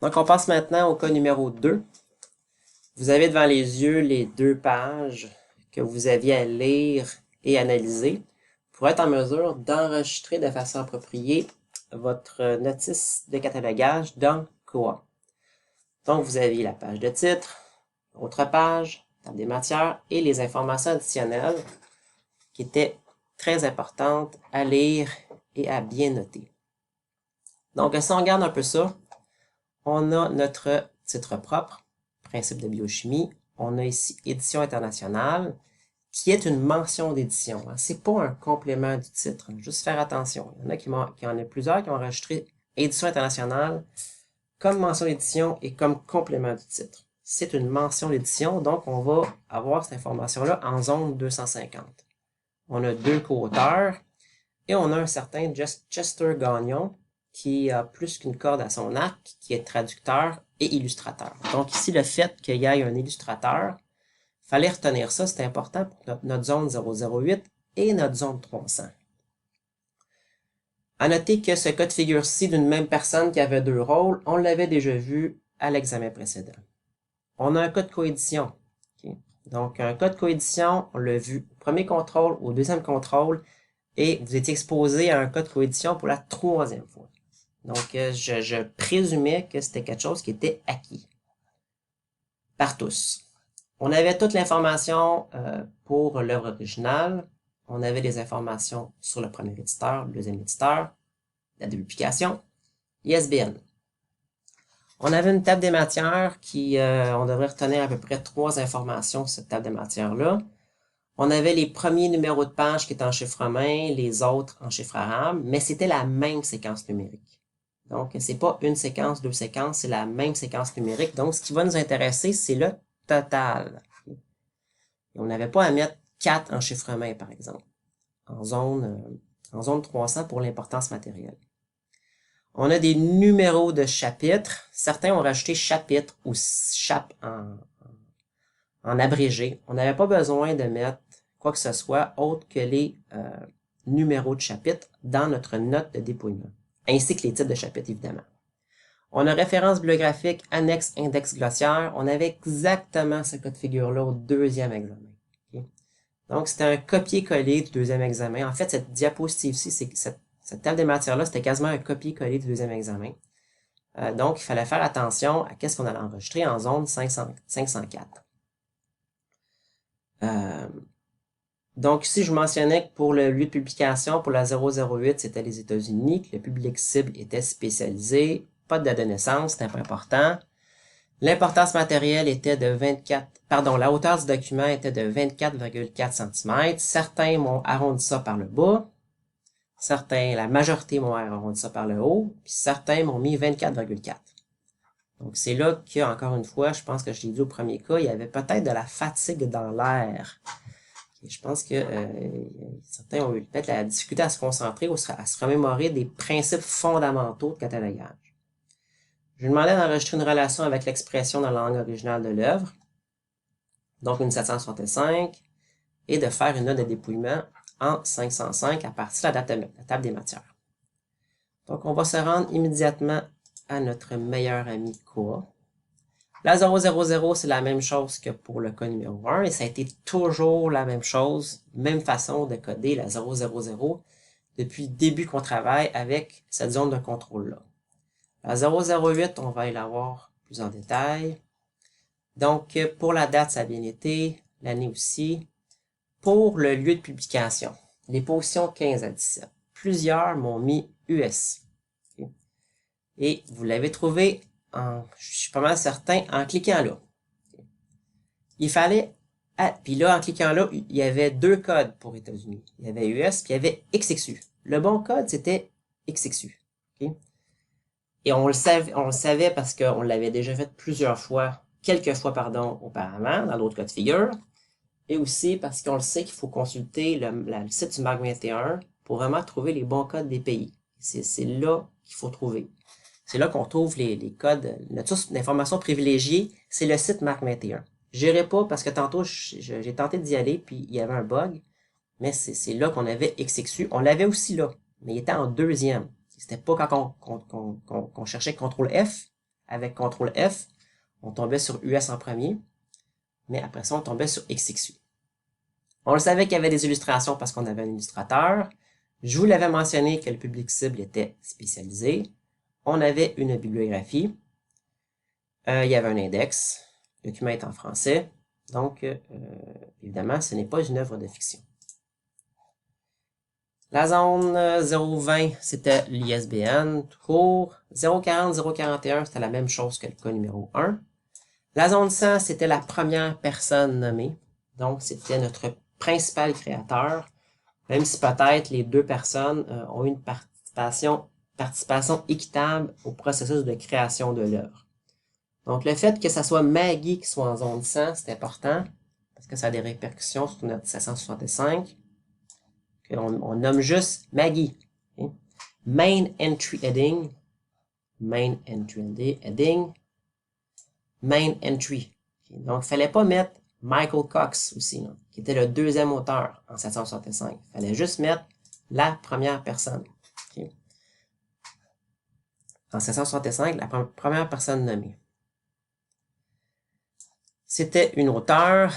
Donc, on passe maintenant au cas numéro 2. Vous avez devant les yeux les deux pages que vous aviez à lire et analyser pour être en mesure d'enregistrer de façon appropriée votre notice de catalogage dans Koha. Donc, vous aviez la page de titre, autre page, table des matières et les informations additionnelles qui étaient très importantes à lire et à bien noter. Donc, si on regarde un peu ça, on a notre titre propre, principe de biochimie. On a ici édition internationale, qui est une mention d'édition. C'est pas un complément du titre. Juste faire attention. Il y en a qui en a plusieurs qui ont enregistré édition internationale comme mention d'édition et comme complément du titre. C'est une mention d'édition, donc on va avoir cette information-là en zone 250. On a deux co-auteurs et on a un certain Chester Gagnon qui a plus qu'une corde à son arc, qui est traducteur et illustrateur. Donc ici, le fait qu'il y ait un illustrateur, fallait retenir ça, c'est important pour notre zone 008 et notre zone 300. À noter que ce cas de figure-ci d'une même personne qui avait deux rôles, on l'avait déjà vu à l'examen précédent. On a un cas de coédition. Okay? Donc, un cas de coédition, on l'a vu au premier contrôle, au deuxième contrôle, et vous étiez exposé à un cas de coédition pour la troisième fois. Donc, je présumais que c'était quelque chose qui était acquis par tous. On avait toute l'information pour l'œuvre originale. On avait des informations sur le premier éditeur, le deuxième éditeur, la publication, ISBN. On avait une table des matières qui, on devrait retenir à peu près 3 informations sur cette table des matières-là. On avait les premiers numéros de page qui étaient en chiffre romain, les autres en chiffre arabe, mais c'était la même séquence numérique. Donc, c'est pas une séquence, deux séquences, c'est la même séquence numérique. Donc, ce qui va nous intéresser, c'est le total. Et on n'avait pas à mettre 4 en chiffre romain, par exemple, en zone 300 pour l'importance matérielle. On a des numéros de chapitres. Certains ont rajouté chapitre ou chap en abrégé. On n'avait pas besoin de mettre quoi que ce soit autre que les numéros de chapitres dans notre note de dépouillement, ainsi que les titres de chapitres, évidemment. On a référence bibliographique, annexe, index glossiaire. On avait exactement ce cas de figure-là au deuxième examen. Okay? Donc, c'était un copier-coller du deuxième examen. En fait, cette diapositive-ci, cette table des matières-là, c'était quasiment un copier-coller du deuxième examen. Donc, il fallait faire attention à qu'est-ce qu'on allait enregistrer en zone 504. Donc, ici, je mentionnais que pour le lieu de publication, pour la 008, c'était les États-Unis, que le public cible était spécialisé. Pas de date de naissance, c'était pas important. L'importance matérielle était de la hauteur du document était de 24,4 cm. Certains m'ont arrondi ça par le bas. Certains, la majorité m'ont arrondi ça par le haut. Puis certains m'ont mis 24,4. Donc, c'est là que, encore une fois, je pense que je l'ai dit au premier cas, il y avait peut-être de la fatigue dans l'air. Je pense que certains ont eu peut-être la difficulté à se concentrer ou à se remémorer des principes fondamentaux de catalogage. Je lui demandais d'enregistrer une relation avec l'expression dans la langue originale de l'œuvre, donc une 765, et de faire une note de dépouillement en 505 à partir de la table des matières. Donc, on va se rendre immédiatement à notre meilleur ami Koha. La 000, c'est la même chose que pour le cas numéro 1, et ça a été toujours la même chose, même façon de coder la 000 depuis le début qu'on travaille avec cette zone de contrôle-là. La 008, on va y la voir plus en détail. Donc, pour la date, ça a bien été, l'année aussi. Pour le lieu de publication, les positions 15 à 17, plusieurs m'ont mis US. Okay? Et vous l'avez trouvé, je suis pas mal certain, en cliquant là. Okay? Il fallait, puis là, en cliquant là, il y avait 2 codes pour États-Unis. Il y avait US, puis il y avait XXU. Le bon code, c'était XXU. Okay? Et on le savait parce qu'on l'avait déjà fait quelques fois, auparavant, dans d'autres cas de figure. Et aussi parce qu'on le sait qu'il faut consulter le site du MAC 21 pour vraiment trouver les bons codes des pays. C'est là qu'il faut trouver. C'est là qu'on trouve les codes. Notre source d'information privilégiée, c'est le site MAC 21. Je n'irai pas parce que tantôt, j'ai tenté d'y aller, puis il y avait un bug. Mais c'est là qu'on avait XXU. On l'avait aussi là, mais il était en deuxième. C'était pas quand on cherchait CTRL F avec CTRL F, on tombait sur US en premier, mais après ça, on tombait sur XXU. On le savait qu'il y avait des illustrations parce qu'on avait un illustrateur. Je vous l'avais mentionné que le public cible était spécialisé. On avait une bibliographie. Il y avait un index. Le document est en français. Donc, évidemment, ce n'est pas une œuvre de fiction. La zone 020, c'était l'ISBN tout court. 040, 041, c'était la même chose que le cas numéro 1. La zone 100, c'était la première personne nommée. Donc, c'était notre principal créateur. Même si peut-être les deux personnes ont eu une participation équitable au processus de création de l'œuvre. Donc, le fait que ça soit Maggie qui soit en zone 100, c'est important, parce que ça a des répercussions sur notre 765. On nomme juste Maggie. Okay? Main Entry Heading. Main Entry Heading. Main Entry. Okay? Donc, il ne fallait pas mettre Michael Cox aussi, là, qui était le deuxième auteur en 765. Il fallait juste mettre la première personne. Okay? En 765, la première personne nommée. C'était une auteure.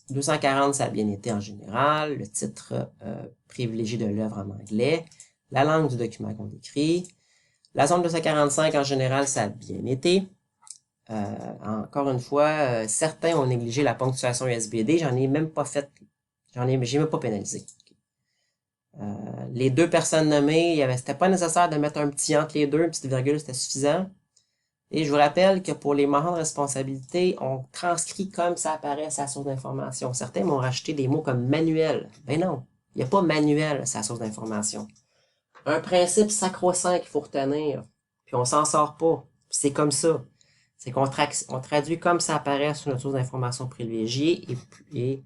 240, ça a bien été en général. Le titre privilégié de l'œuvre en anglais. La langue du document qu'on décrit. La zone 245, en général, ça a bien été. Encore une fois, certains ont négligé la ponctuation USBD. J'en ai même pas fait. J'ai même pas pénalisé. Les deux personnes nommées, c'était pas nécessaire de mettre un petit entre les deux, une petite virgule, c'était suffisant. Et je vous rappelle que pour les mentions de responsabilité, on transcrit comme ça apparaît sa source d'information. Certains m'ont rajouté des mots comme manuel. Ben non, il n'y a pas manuel sa source d'information. Un principe sacro-saint qu'il faut retenir, puis on s'en sort pas. C'est comme ça. C'est qu'on traduit comme ça apparaît sur notre source d'information privilégiée et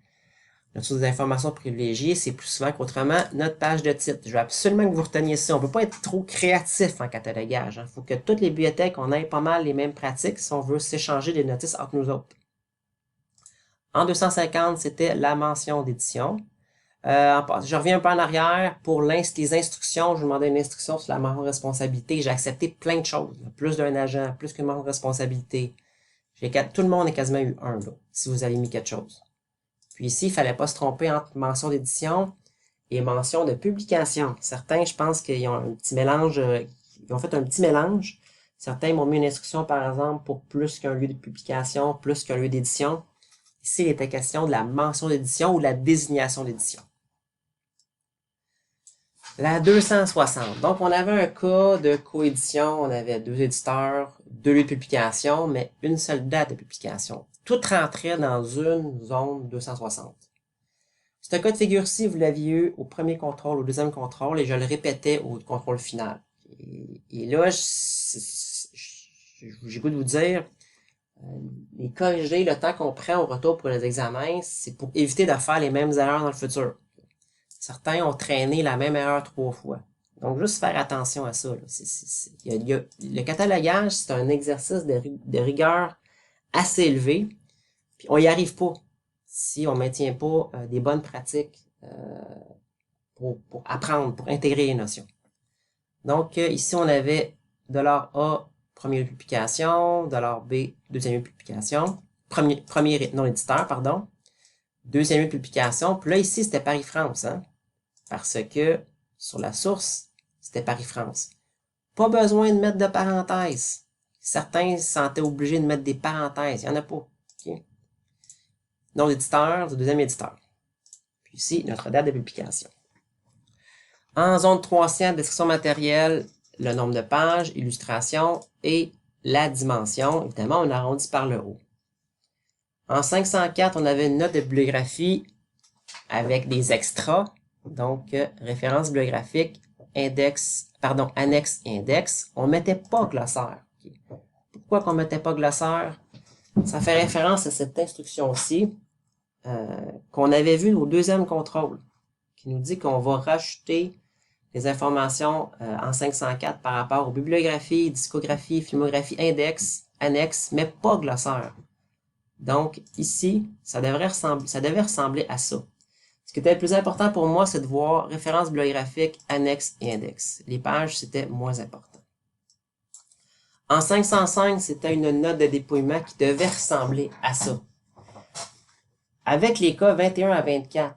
notre source d'information privilégiée, c'est plus souvent qu'autrement notre page de titre. Je veux absolument que vous reteniez ça. On ne peut pas être trop créatif en catalogage. Il faut que toutes les bibliothèques, on ait pas mal les mêmes pratiques si on veut s'échanger des notices entre nous autres. En 250, c'était la mention d'édition. Je reviens un peu en arrière. Pour les instructions, je vous demandais une instruction sur la mention de responsabilité. J'ai accepté plein de choses. Plus d'un agent, plus qu'une mention de responsabilité. Tout le monde a quasiment eu un, là, si vous avez mis quelque chose. Puis ici, il ne fallait pas se tromper entre mention d'édition et mention de publication. Certains, je pense qu'ils ont un petit mélange, ils ont fait un petit mélange. Certains m'ont mis une instruction, par exemple, pour plus qu'un lieu de publication, plus qu'un lieu d'édition. Ici, il était question de la mention d'édition ou de la désignation d'édition. La 260. Donc, on avait un cas de coédition. On avait deux éditeurs, deux lieux de publication, mais une seule date de publication. Tout rentrait dans une zone 260. Ce cas de figure-ci, vous l'aviez eu au premier contrôle, au deuxième contrôle, et je le répétais au contrôle final. Et là, j'ai goût de vous dire, les corriger, le temps qu'on prend au retour pour les examens, c'est pour éviter de faire les mêmes erreurs dans le futur. Certains ont traîné la même erreur 3 fois. Donc, juste faire attention à ça. Là. Le catalogage, c'est un exercice de rigueur assez élevé, puis on n'y arrive pas si on ne maintient pas des bonnes pratiques pour apprendre, pour intégrer les notions. Donc, ici, on avait $A, premier lieu de publication, $B, deuxième lieu de publication, premier non éditeur, pardon, deuxième lieu de publication, puis là, ici, c'était Paris-France, hein, parce que sur la source, c'était Paris-France. Pas besoin de mettre de parenthèses. Certains se sentaient obligés de mettre des parenthèses. Il n'y en a pas. Okay? Nom d'éditeur, du deuxième éditeur. Puis ici, notre date de publication. En zone 300, description matérielle, le nombre de pages, illustration et la dimension. Évidemment, on arrondit par le haut. En 504, on avait une note de bibliographie avec des extras. Donc, référence bibliographique, annexe et index. On ne mettait pas glossaire. Okay. Pourquoi qu'on ne mettait pas glossaire? Ça fait référence à cette instruction-ci qu'on avait vue au deuxième contrôle, qui nous dit qu'on va rajouter les informations en 504 par rapport aux bibliographies, discographies, filmographies, index, annexe, mais pas glossaire. Donc, ici, ça devait ressembler à ça. Ce qui était le plus important pour moi, c'est de voir référence bibliographique, annexe et index. Les pages, c'était moins important. En 505, c'était une note de dépouillement qui devait ressembler à ça. Avec les cas 21 à 24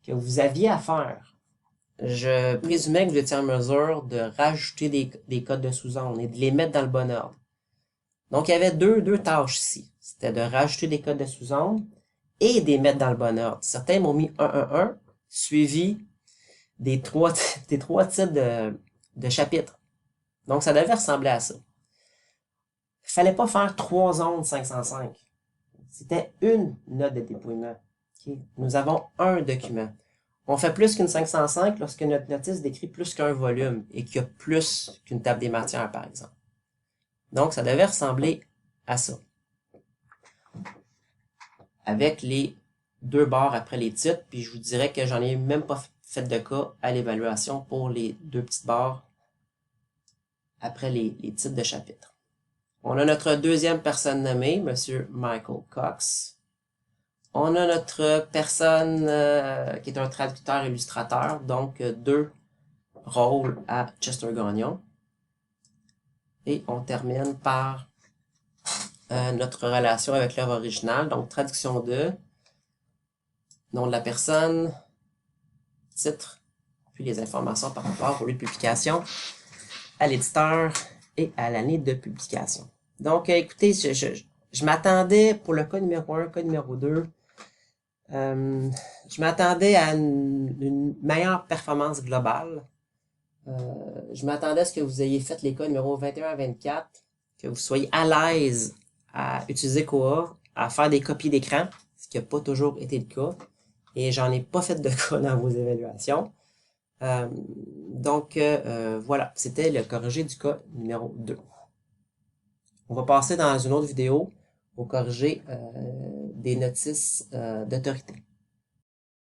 que vous aviez à faire, je présumais que vous étiez en mesure de rajouter des codes de sous-zone et de les mettre dans le bon ordre. Donc, il y avait deux tâches ici. C'était de rajouter des codes de sous-zone et de les mettre dans le bon ordre. Certains m'ont mis 111 suivi des trois types de chapitres. Donc, ça devait ressembler à ça. Il fallait pas faire 3 zones 505. C'était une note de dépouillement. Okay? Nous avons un document. On fait plus qu'une 505 lorsque notre notice décrit plus qu'un volume et qu'il y a plus qu'une table des matières, par exemple. Donc, ça devait ressembler à ça. Avec les 2 barres après les titres, puis je vous dirais que j'en ai même pas fait de cas à l'évaluation pour les 2 petites barres après les titres de chapitre. On a notre deuxième personne nommée, Monsieur Michael Cox. On a notre personne qui est un traducteur-illustrateur, donc 2 rôles à Chester Gagnon. Et on termine par notre relation avec l'œuvre originale, donc traduction de, nom de la personne, titre, puis les informations par rapport au lieu de publication, à l'éditeur et à l'année de publication. Donc, écoutez, je m'attendais pour le cas numéro 1, cas numéro 2, je m'attendais à une meilleure performance globale. Je m'attendais à ce que vous ayez fait les cas numéro 21 à 24, que vous soyez à l'aise à utiliser Koha, à faire des copies d'écran, ce qui n'a pas toujours été le cas. Et j'en ai pas fait de cas dans vos évaluations. Donc, voilà, c'était le corrigé du cas numéro 2. On va passer dans une autre vidéo au corrigé des notices d'autorité.